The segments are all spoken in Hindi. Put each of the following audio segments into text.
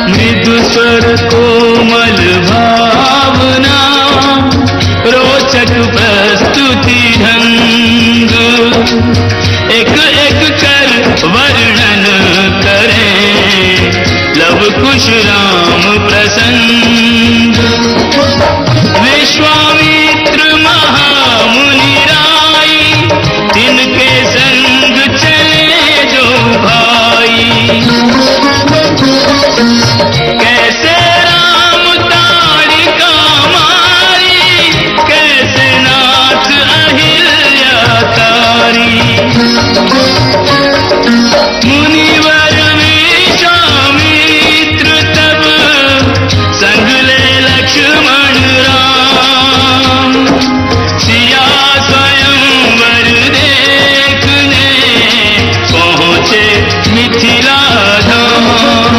मृदु स्वर कोमल भावना रोचक प्रस्तुति ढंग एक एक कर वर्णन करें लव कुश राम प्रसंग। विश्वामित्र महामुनि राई तिनके संग चले जो भाई। कैसे राम ताड़िका मारी कैसे नाथ अहिल्या तारी। मुनिवर विश्वामित्र तब संग ले लक्ष्मण राम। सिया स्वयंवर देखने पहुँचे मिथिला धाम।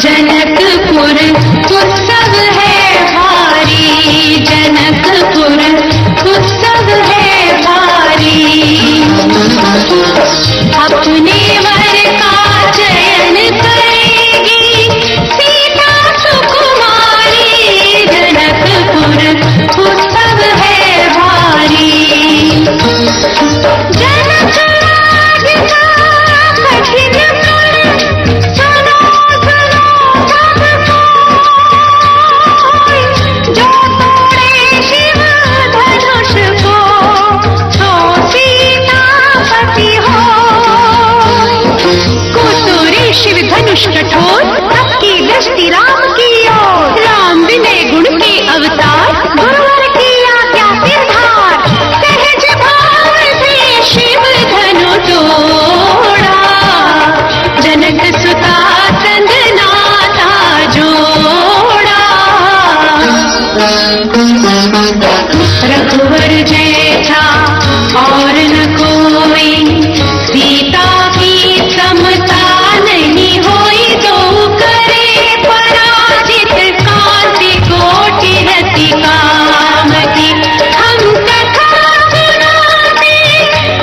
जनकपुर उत्सव है भारी, जनकपुर उत्सव है भारी। अपने वर का चयन करेगी सीता सुकुमारी। जनकपुर उत्सव है भारी। जनक राज का कठिन दुष्ट ठोर सबकी दृष्टि राम की ओर। राम विनय गुण के अवतार गुरुवर किया क्या सिरधार। सहज भाव से शिव धनु तोड़ा जनक सुता संग नाता जोड़ा। रघुवर जैसा और न कोई सीता की समता नहीं होई। जो करे पराजित कांति कोटि रति काम की। हम कथा सुनाते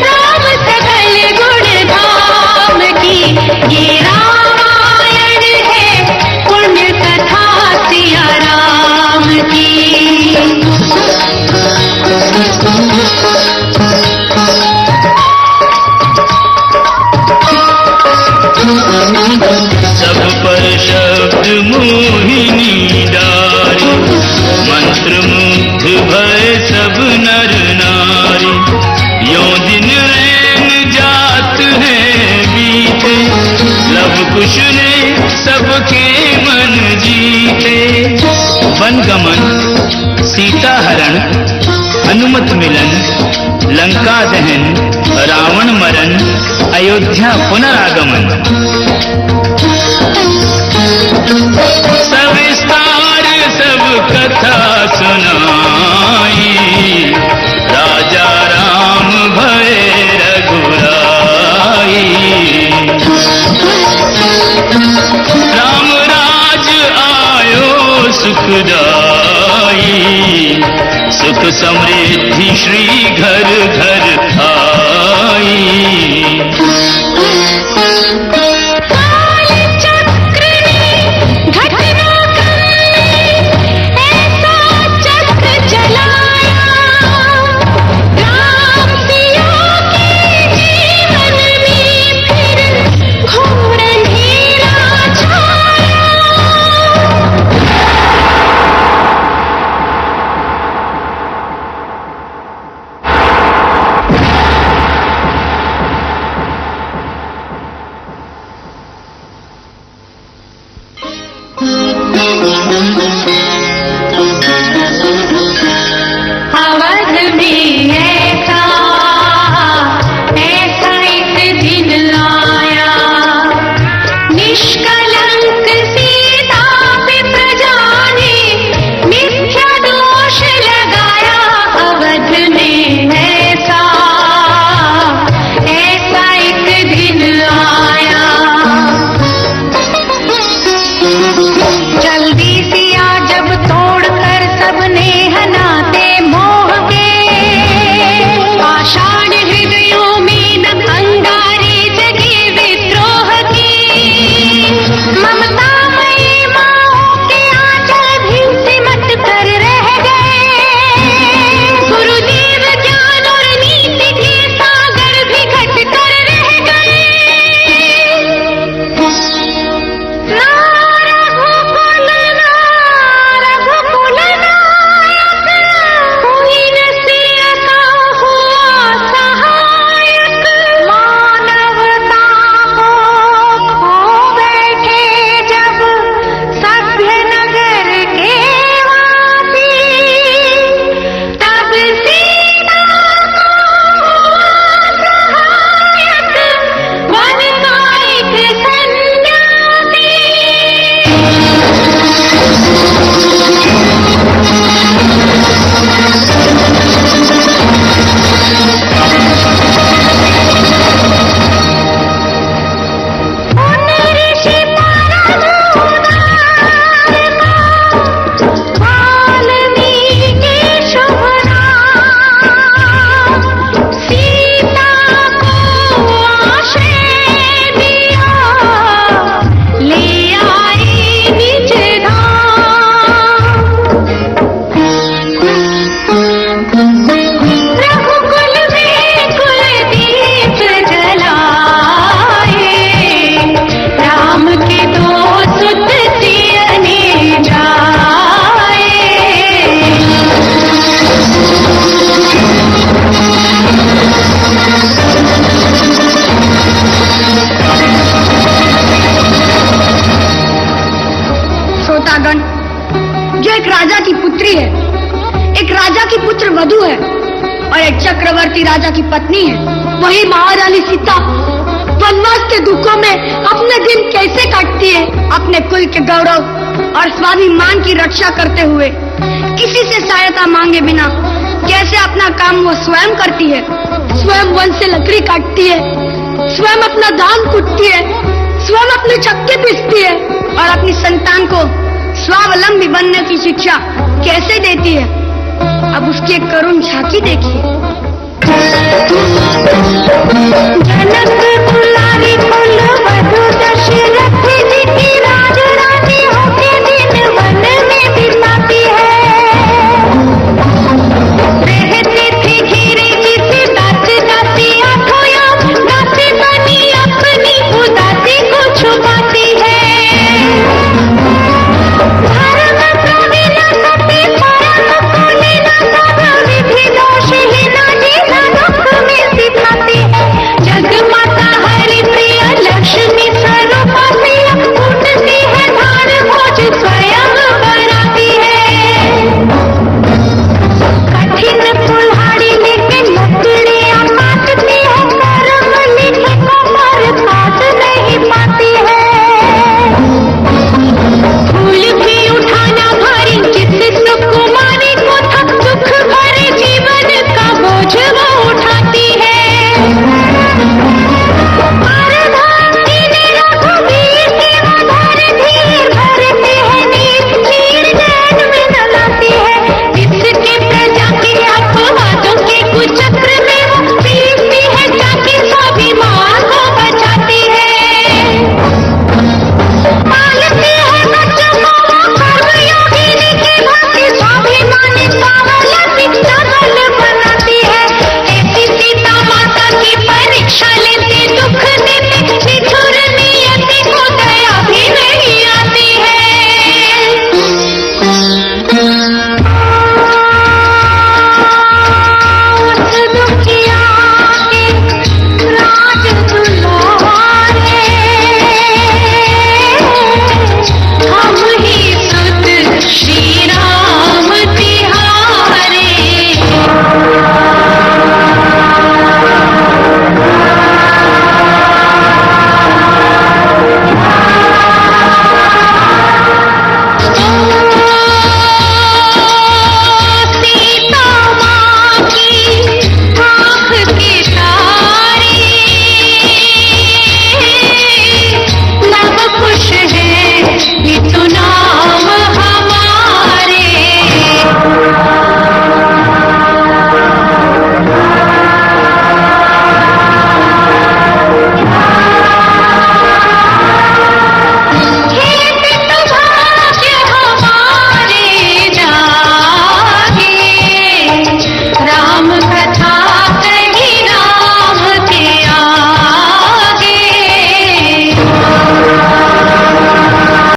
राम सकल गुण धाम की। ये रामायण है पुण्य कथा सिया राम की। सब पर शब्द मोहिनी डारी, मंत्र मुग्ध भय सब नर नारी। यों दिन रैन जात है बीते, लव कुश ने सबके मन जीते। वन गमन, सीता हरण, हनुमत मिलन, लंका दहन, रावण मरण, अयोध्या पुनरागमन। सविस्तार सब कथा सुनाई, राजा राम भय रघुराई। राम राज आयो सुखदाई, सुख समृद्धि श्री घर घर आई। एक राजा की पुत्री है, एक राजा की पुत्र वधू है और एक चक्रवर्ती राजा की पत्नी है। वही महारानी सीता वनवास के दुखों में अपने दिन कैसे काटती है, अपने कुल के गौरव और स्वाभिमान की रक्षा करते हुए किसी से सहायता मांगे बिना कैसे अपना काम वो स्वयं करती है। स्वयं वन से लकड़ी काटती है, स्वयं अपना धान कूटती है, स्वयं अपनी चक्की पीसती है और अपनी संतान को स्वावलंबी बनने की शिक्षा कैसे देती है। अब उसकी एक करुण झांकी देखिए। जनक